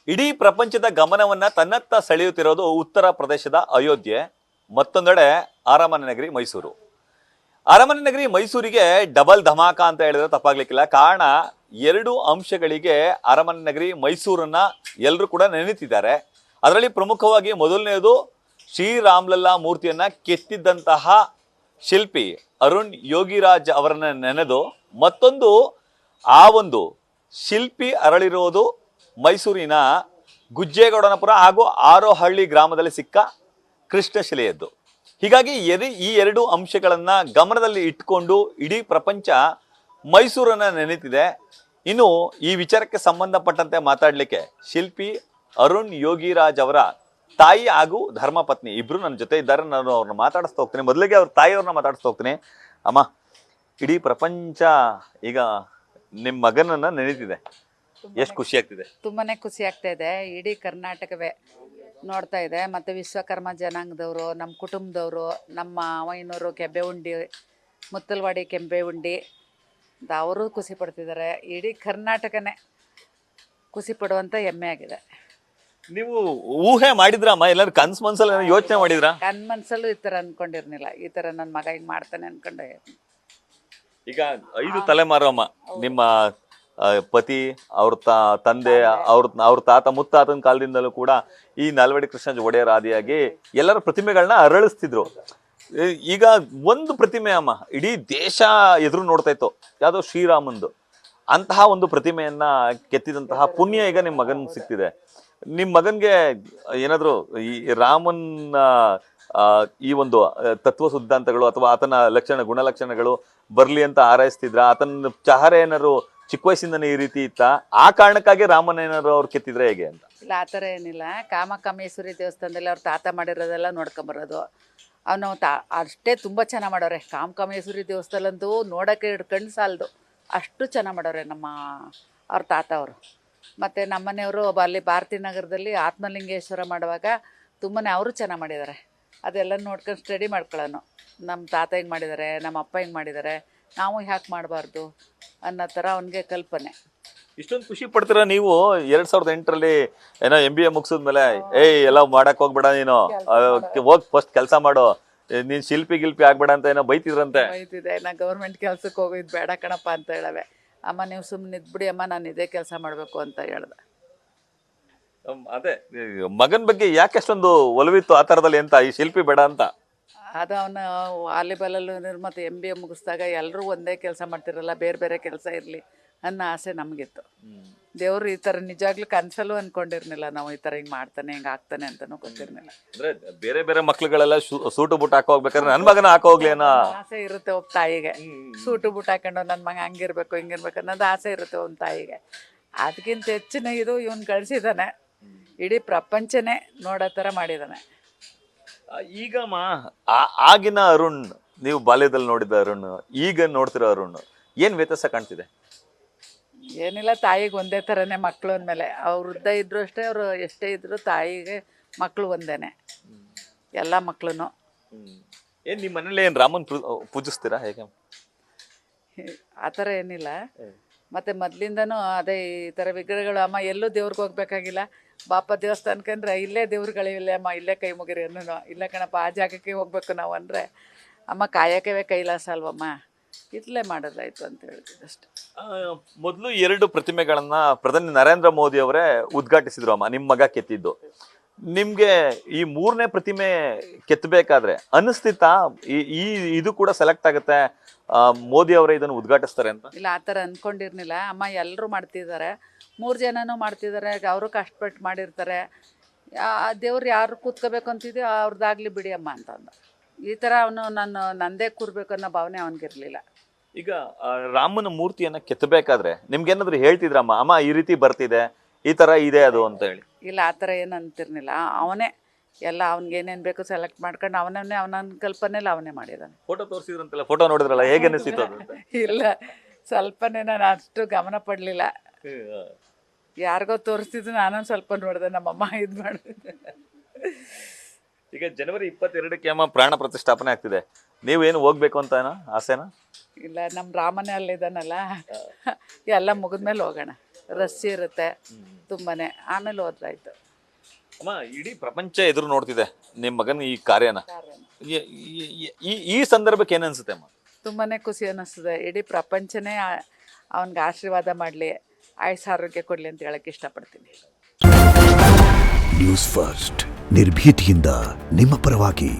ಇಡೀ ಪ್ರಪಂಚದ ಗಮನವನ್ನ ತನ್ನತ್ತ ಸೆಳೆಯುತ್ತಿರೋದು ಉತ್ತರ ಪ್ರದೇಶದ ಅಯೋಧ್ಯೆ, ಮತ್ತೊಂದೆಡೆ ಅರಮನೆ ನಗರಿ ಮೈಸೂರು. ಅರಮನೆ ನಗರಿ ಮೈಸೂರಿಗೆ ಡಬಲ್ ಧಮಾಕ ಅಂತ ಹೇಳಿದ್ರೆ ತಪ್ಪಾಗ್ಲಿಕ್ಕಿಲ್ಲ. ಕಾರಣ ಎರಡು ಅಂಶಗಳಿಗೆ ಅರಮನೆ ನಗರಿ ಮೈಸೂರನ್ನ ಎಲ್ಲರೂ ಕೂಡ ನೆನೆಯುತ್ತಿದ್ದಾರೆ. ಅದರಲ್ಲಿ ಪ್ರಮುಖವಾಗಿ ಮೊದಲನೆಯದು ಶ್ರೀರಾಮ್ಲಲ್ಲಾ ಮೂರ್ತಿಯನ್ನ ಕೆತ್ತಿದ್ದಂತಹ ಶಿಲ್ಪಿ ಅರುಣ್ ಯೋಗಿರಾಜ್ ಅವರನ್ನ ನೆನೆದು, ಮತ್ತೊಂದು ಆ ಒಂದು ಶಿಲ್ಪಿ ಅರಳಿರೋದು ಮೈಸೂರಿನ ಗುಜ್ಜೇಗೌಡನಪುರ ಹಾಗೂ ಆರೋಹಳ್ಳಿ ಗ್ರಾಮದಲ್ಲಿ ಸಿಕ್ಕ ಕೃಷ್ಣಶಿಲೆಯದ್ದು. ಹೀಗಾಗಿ ಈ ಎರಡು ಅಂಶಗಳನ್ನ ಗಮನದಲ್ಲಿ ಇಟ್ಕೊಂಡು ಇಡೀ ಪ್ರಪಂಚ ಮೈಸೂರನ್ನ ನೆನೆತಿದೆ. ಇನ್ನು ಈ ವಿಚಾರಕ್ಕೆ ಸಂಬಂಧಪಟ್ಟಂತೆ ಮಾತಾಡ್ಲಿಕ್ಕೆ ಶಿಲ್ಪಿ ಅರುಣ್ ಯೋಗಿರಾಜ್ ಅವರ ತಾಯಿ ಹಾಗೂ ಧರ್ಮಪತ್ನಿ ಇಬ್ರು ನನ್ನ ಜೊತೆ ಇದ್ದಾರೆ. ನಾನು ಅವ್ರನ್ನ ಮಾತಾಡಿಸ್ತಾ ಹೋಗ್ತೀನಿ. ಮೊದಲಿಗೆ ಅವ್ರ ತಾಯಿಯವ್ರನ್ನ ಮಾತಾಡಿಸ್ತಾ ಹೋಗ್ತೀನಿ. ಅಮ್ಮ, ಇಡೀ ಪ್ರಪಂಚ ಈಗ ನಿಮ್ಮ ಮಗನನ್ನ ನೆನೆತಿದೆ, ಎಷ್ಟು ಖುಷಿ ಆಗ್ತಿದೆ? ತುಂಬಾನೇ ಖುಷಿ ಆಗ್ತಾ ಇದೆ. ಇಡೀ ಕರ್ನಾಟಕವೇ ನೋಡ್ತಾ ಇದೆ. ಮತ್ತು ವಿಶ್ವಕರ್ಮ ಜನಾಂಗದವರು, ನಮ್ಮ ಕುಟುಂಬದವರು, ನಮ್ಮ ವೈನೂರು ಕೆಂಪೆಹುಂಡಿ, ಮುತ್ತಲವಾಡಿ ಕೆಂಪೆಹುಂಡಿ ಅವರು ಖುಷಿ ಪಡ್ತಿದ್ದಾರೆ. ಇಡೀ ಕರ್ನಾಟಕನೇ ಖುಷಿ ಪಡುವಂಥ ಹೆಮ್ಮೆ ಆಗಿದೆ. ನೀವು ಊಹೆ ಮಾಡಿದ್ರಮ್ಮ? ಎಲ್ಲರೂ ಕನ್ಸ್ ಮನ್ಸಲ್ಲಿ ಯೋಚನೆ ಮಾಡಿದ್ರ? ಮನ್ಸಲ್ಲೂ ಈ ಥರ ಅನ್ಕೊಂಡಿರ್ನಿಲ್ಲ. ಈ ಥರ ನನ್ನ ಮಗ ಹಿಂಗೆ ಮಾಡ್ತಾನೆ ಅನ್ಕೊಂಡೆ. ಈಗ 5 ತಲೆಮಾರು ಅಮ್ಮ, ನಿಮ್ಮ ಪತಿ, ಅವ್ರ ತಂದೆ, ಅವ್ರ ತಾತ ಮುತ್ತಾತನ ಕಾಲದಿಂದಲೂ ಕೂಡ ಈ ನಾಲ್ವಡಿ ಕೃಷ್ಣ ಒಡೆಯರ್ ಆದಿಯಾಗಿ ಎಲ್ಲರ ಪ್ರತಿಮೆಗಳನ್ನ ಅರಳಿಸ್ತಿದ್ರು. ಈಗ ಒಂದು ಪ್ರತಿಮೆ ಅಮ್ಮ ಇಡೀ ದೇಶ ಎದುರು ನೋಡ್ತಾ ಇತ್ತು, ಯಾವ್ದೋ ಶ್ರೀರಾಮಂದು. ಅಂತಹ ಒಂದು ಪ್ರತಿಮೆಯನ್ನ ಕೆತ್ತಿದಂತಹ ಪುಣ್ಯ ಈಗ ನಿಮ್ಮ ಮಗನ್ ಸಿಕ್ತಿದೆ. ನಿಮ್ ಮಗನ್ಗೆ ಏನಾದ್ರು ಈ ರಾಮನ್ ಈ ಒಂದು ತತ್ವ ಸಿದ್ಧಾಂತಗಳು ಅಥವಾ ಆತನ ಗುಣಲಕ್ಷಣಗಳು ಬರ್ಲಿ ಅಂತ ಹಾರೈಸ್ತಿದ್ರ? ಆತನ ಚಹರೆ ಏನಾದ್ರು ಚಿಕ್ಕ ವಯಸ್ಸಿಂದನೇ ಈ ರೀತಿ ಇತ್ತ? ಆ ಕಾರಣಕ್ಕಾಗಿ ರಾಮನ ಏನಾದ್ರು ಅವ್ರು ಕೆತ್ತಿದ್ರೆ ಹೇಗೆ ಅಂತ? ಇಲ್ಲ, ಆ ಥರ ಏನಿಲ್ಲ. ಕಾಮಕಾಮೇಶ್ವರಿ ದೇವಸ್ಥಾನದಲ್ಲಿ ಅವ್ರ ತಾತ ಮಾಡಿರೋದೆಲ್ಲ ನೋಡ್ಕೊಂಬರೋದು. ಅವನು ಅಷ್ಟೇ ತುಂಬ ಚೆನ್ನಾಗಿ ಮಾಡೋರೆ. ಕಾಮಕಾಮೇಶ್ವರಿ ದೇವಸ್ಥಾನದಂತೂ ನೋಡೋಕ್ಕೆ ಕಣ್ಣು ಸಾಲದು, ಅಷ್ಟು ಚೆನ್ನಾಗಿ ಮಾಡೋರೆ ಅವ್ರ ತಾತ ಅವರು. ಮತ್ತು ನಮ್ಮನೆಯವರು ಅಲ್ಲಿ ಭಾರತೀ ನಗರದಲ್ಲಿ ಆತ್ಮಲಿಂಗೇಶ್ವರ ಮಾಡುವಾಗ ತುಂಬಾ ಅವರು ಚೆನ್ನಾಗಿ ಮಾಡಿದ್ದಾರೆ. ಅದೆಲ್ಲ ನೋಡ್ಕೊಂಡು ಸ್ಟಡಿ ಮಾಡ್ಕೊಳ್ಳೋನು. ನಮ್ಮ ತಾತ ಹಿಂಗೆ ಮಾಡಿದ್ದಾರೆ, ನಮ್ಮ ಅಪ್ಪ ಹಿಂಗೆ ಮಾಡಿದ್ದಾರೆ, ನಾವು ಯಾಕೆ ಮಾಡಬಾರ್ದು ಅನ್ನೋ ಥರ ಅವನಿಗೆ ಕಲ್ಪನೆ. ಇಷ್ಟೊಂದು ಖುಷಿ ಪಡ್ತೀರಾ ನೀವು? 2008ರಲ್ಲಿ ಏನೋ MBA ಮುಗಿಸಿದ್ಮೇಲೆ ಎಲ್ಲ ಮಾಡಕ್ ಹೋಗ್ಬೇಡ, ನೀನು ಹೋಗ್ ಫಸ್ಟ್ ಕೆಲಸ ಮಾಡು, ನೀನ್ ಶಿಲ್ಪಿ ಗಿಲ್ಪಿ ಆಗ್ಬೇಡ ಅಂತ ಏನೋ ಬೈತಿದ್ರಂತೆ. ಬೈತಿದ್ದೆ. ನಾ ಗೌರ್ಮೆಂಟ್ ಕೆಲ್ಸಕ್ಕೆ ಹೋಗಿದ್ದು ಬೇಡ ಕಣಪ್ಪ ಅಂತ ಹೇಳವೆ. ಅಮ್ಮ ನೀವು ಸುಮ್ಮನೆ ಇದ್ಬಿಡಿ ಅಮ್ಮ, ನಾನು ಇದೇ ಕೆಲಸ ಮಾಡಬೇಕು ಅಂತ ಹೇಳ್ದೆ. ಅದೇ ಮಗನ ಬಗ್ಗೆ ಯಾಕೆ ಅಷ್ಟೊಂದು ಒಲವಿತ್ತು ಆ ಥರದಲ್ಲಿ ಅಂತ, ಈ ಶಿಲ್ಪಿ ಬೇಡ ಅಂತ? ಅದು ಅವನು ವಾಲಿಬಾಲಲ್ಲೂ ಮತ್ತು MBA ಮುಗಿಸಿದಾಗ ಎಲ್ಲರೂ ಒಂದೇ ಕೆಲಸ ಮಾಡ್ತಿರಲ್ಲ, ಬೇರೆ ಬೇರೆ ಕೆಲಸ ಇರಲಿ ಅನ್ನೋ ಆಸೆ ನಮಗಿತ್ತು. ದೇವರು ಈ ಥರ ನಿಜವಾಗ್ಲೂ ಕನಸಲ್ಲೂ ಅಂದ್ಕೊಂಡಿರ್ನಿಲ್ಲ ನಾವು ಈ ಥರ ಹಿಂಗೆ ಮಾಡ್ತಾನೆ, ಹಿಂಗೆ ಆಗ್ತಾನೆ ಅಂತಲೂ ಗೊತ್ತಿರಲಿಲ್ಲ. ಅಂದ್ರೆ ಬೇರೆ ಬೇರೆ ಮಕ್ಳುಗಳೆಲ್ಲ ಸೂಟು ಬುಟ್ ಹಾಕೋ ಹೋಗ್ಬೇಕಾದ್ರೆ ನನ್ನ ಮಗನ ಹಾಕೋ ಹೋಗ್ಲಿ ಅನ್ನೋ ಆಸೆ ಇರುತ್ತೆ ಒಬ್ಬ ತಾಯಿಗೆ. ಸೂಟು ಬುಟ್ ಹಾಕೊಂಡು ನನ್ನ ಮಗ ಹಂಗಿರ್ಬೇಕು ಹಿಂಗಿರ್ಬೇಕು ಅನ್ನೋದು ಆಸೆ ಇರುತ್ತೆ ಒಂದು ತಾಯಿಗೆ. ಅದಕ್ಕಿಂತ ಹೆಚ್ಚಿನ ಇದು ಇವನು ಕಳಿಸಿದ್ದಾನೆ. ಇಡೀ ಪ್ರಪಂಚನೇ ನೋಡೋ ಥರ ಮಾಡಿದ್ದಾನೆ. ಈಗಮ್ಮ ಆಗಿನ ಅರುಣ್, ನೀವು ಬಾಲ್ಯದಲ್ಲಿ ನೋಡಿದ ಅರುಣ್, ಈಗ ನೋಡ್ತಿರೋ ಅರುಣ್, ಏನ್ ವ್ಯತ್ಯಾಸ ಕಾಣ್ತಿದೆ? ಏನಿಲ್ಲ, ತಾಯಿಗೆ ಒಂದೇ ಥರನೇ ಮಕ್ಕಳು ಅಂದಮೇಲೆ. ಅವ್ರು ವೃದ್ಧ ಇದ್ರು ಅಷ್ಟೇ, ಅವರು ಎಷ್ಟೇ ಇದ್ರು ತಾಯಿಗೆ ಮಕ್ಕಳು ಒಂದೇನೆ, ಎಲ್ಲ ಮಕ್ಕಳು. ಏನ್ ನಿಮ್ಮ ಮನೇಲಿ ಏನ್ ರಾಮನ್ ಪೂಜಿಸ್ತೀರಾ ಹೇಗೆ? ಆ ಥರ ಏನಿಲ್ಲ. ಮತ್ತು ಮೊದಲಿಂದನೂ ಅದೇ ಈ ಥರ ವಿಗ್ರಹಗಳು. ಅಮ್ಮ ಎಲ್ಲೂ ದೇವ್ರಿಗೆ ಹೋಗ್ಬೇಕಾಗಿಲ್ಲ, ಬಾಪ ದೇವಸ್ಥಾನಕ್ಕೆ ಅಂದರೆ ಇಲ್ಲೇ ದೇವ್ರುಗಳಿಲ್ಲ ಅಮ್ಮ, ಇಲ್ಲೇ ಕೈ ಮುಗಿರಿ ಅನ್ನೋ. ಇಲ್ಲ ಕಣಪ್ಪ, ಆ ಜಾಗಕ್ಕೆ ಹೋಗ್ಬೇಕು ನಾವು ಅಂದರೆ, ಅಮ್ಮ ಕಾಯಕವೇ ಕೈಲಾಸ ಅಲ್ವಮ್ಮ, ಇಲ್ಲೇ ಮಾಡೋದಾಯ್ತು ಅಂತ ಹೇಳ್ತಿದ್ದೆ ಅಷ್ಟೆ. ಮೊದಲು 2 ಪ್ರತಿಮೆಗಳನ್ನ ಪ್ರಧಾನಿ ನರೇಂದ್ರ ಮೋದಿ ಅವರೇ ಉದ್ಘಾಟಿಸಿದ್ರು ಅಮ್ಮ, ನಿಮ್ಮ ಮಗ ಕೆತ್ತಿದ್ದು. ನಿಮ್ಗೆ ಈ 3ನೇ ಪ್ರತಿಮೆ ಕೆತ್ತಬೇಕಾದ್ರೆ ಅನಿಸ್ತಿತ್ತಾ ಇದು ಕೂಡ ಸೆಲೆಕ್ಟ್ ಆಗುತ್ತೆ, ಮೋದಿ ಅವರೇ ಇದನ್ನು ಉದ್ಘಾಟಿಸ್ತಾರೆ ಅಂತ? ಇಲ್ಲ, ಆ ಥರ ಅಂದ್ಕೊಂಡಿರ್ನಿಲ್ಲ ಅಮ್ಮ. ಎಲ್ಲರೂ ಮಾಡ್ತಿದ್ದಾರೆ, 3 ಜನನೂ ಮಾಡ್ತಿದ್ದಾರೆ, ಅವರು ಕಷ್ಟಪಟ್ಟು ಮಾಡಿರ್ತಾರೆ. ದೇವ್ರು ಯಾರು ಕೂತ್ಕೋಬೇಕು ಅಂತಿದೆಯೋ ಅವ್ರದ್ದಾಗಲಿ ಬಿಡಿ ಅಮ್ಮ ಅಂತಂದ. ಈ ಥರ ಅವನು ನಂದೇ ಕೂರ್ಬೇಕು ಅನ್ನೋ ಭಾವನೆ ಅವನಿಗಿರಲಿಲ್ಲ. ಈಗ ರಾಮನ ಮೂರ್ತಿಯನ್ನ ಕೆತ್ತಬೇಕಾದ್ರೆ ನಿಮ್ಗೇನಾದ್ರು ಹೇಳ್ತಿದ್ರಮ್ಮ, ಅಮ್ಮ ಈ ರೀತಿ ಬರ್ತಿದೆ, ಈ ತರ ಇದೆ ಅದು ಅಂತ ಹೇಳಿ? ಇಲ್ಲ, ಆ ಥರ ಏನು ಅಂತಿರ್ನಿಲ್ಲ. ಅವನೇ ಎಲ್ಲ ಅವ್ನಿಗೇನೇನು ಬೇಕು ಸೆಲೆಕ್ಟ್ ಮಾಡ್ಕೊಂಡು ಅವನ ಕಲ್ಪನೆಲ್ಲ ಅವನೇ ಮಾಡಿದ್ದಾನೆ. ಫೋಟೋ ತೋರಿಸಿದ್ರಂತೆಲ್ಲ, ಫೋಟೋ ನೋಡಿದ್ರಲ್ಲ, ಹೇಗೆ ಅನಿಸ್ತಿತ್ತು ಅದು? ಇಲ್ಲ, ಸ್ವಲ್ಪನೇ ನಾನು ಅಷ್ಟು ಗಮನ ಪಡಲಿಲ್ಲ. ಯಾರಿಗೋ ತೋರಿಸ್ತಿದ್ದು, ನಾನೊಂದು ಸ್ವಲ್ಪ ನೋಡಿದೆ, ನಮ್ಮಮ್ಮ ಇದು ಮಾಡಿದ್ದೆ. ಈಗ ಜನವರಿ 22ಕ್ಕೆ ಅಮ್ಮ ಪ್ರಾಣ ಪ್ರತಿಷ್ಠಾಪನೆ ಆಗ್ತಿದೆ, ನೀವೇನು ಹೋಗ್ಬೇಕು ಅಂತ ಆಸೆನಾ? ಇಲ್ಲ, ನಮ್ಮ ರಾಮನೇ ಅಲ್ಲಿದ್ದಾನಲ್ಲ, ಎಲ್ಲ ಮುಗಿದ್ಮೇಲೆ ಹೋಗೋಣ. ರಸ್ಸಿ ಇರುತ್ತೆ ತುಂಬಾನೇ. ಆಮೇಲೆ ಹೋದ್ರಾಯ್ತು. ಅಮ್ಮ, ಇಡೀ ಪ್ರಪಂಚ ಎದುರು ನೋಡ್ತಿದೆ ನಿಮ್ಮ ಮಗನ ಈ ಕಾರ್ಯನ. ಈ ಸಂದರ್ಭಕ್ಕೆ ಏನ್ ಅನ್ಸುತ್ತೆ ಅಮ್ಮ? ತುಂಬಾನೇ ಖುಷಿ ಅನ್ನಿಸ್ತದೆ. ಇಡೀ ಪ್ರಪಂಚನೇ ಅವನಿಗೆ ಆಶೀರ್ವಾದ ಮಾಡಲಿ, ಆಯುಸ್ ಆರೋಗ್ಯ ಕೊಡಲಿ ಅಂತ ಹೇಳಕ್ಕೆ ಇಷ್ಟಪಡ್ತೀನಿ. ನ್ಯೂಸ್ ಫಸ್ಟ್ ನಿರ್ಭೀತಿಯಿಂದ ನಿಮ್ಮ ಪರವಾಗಿ.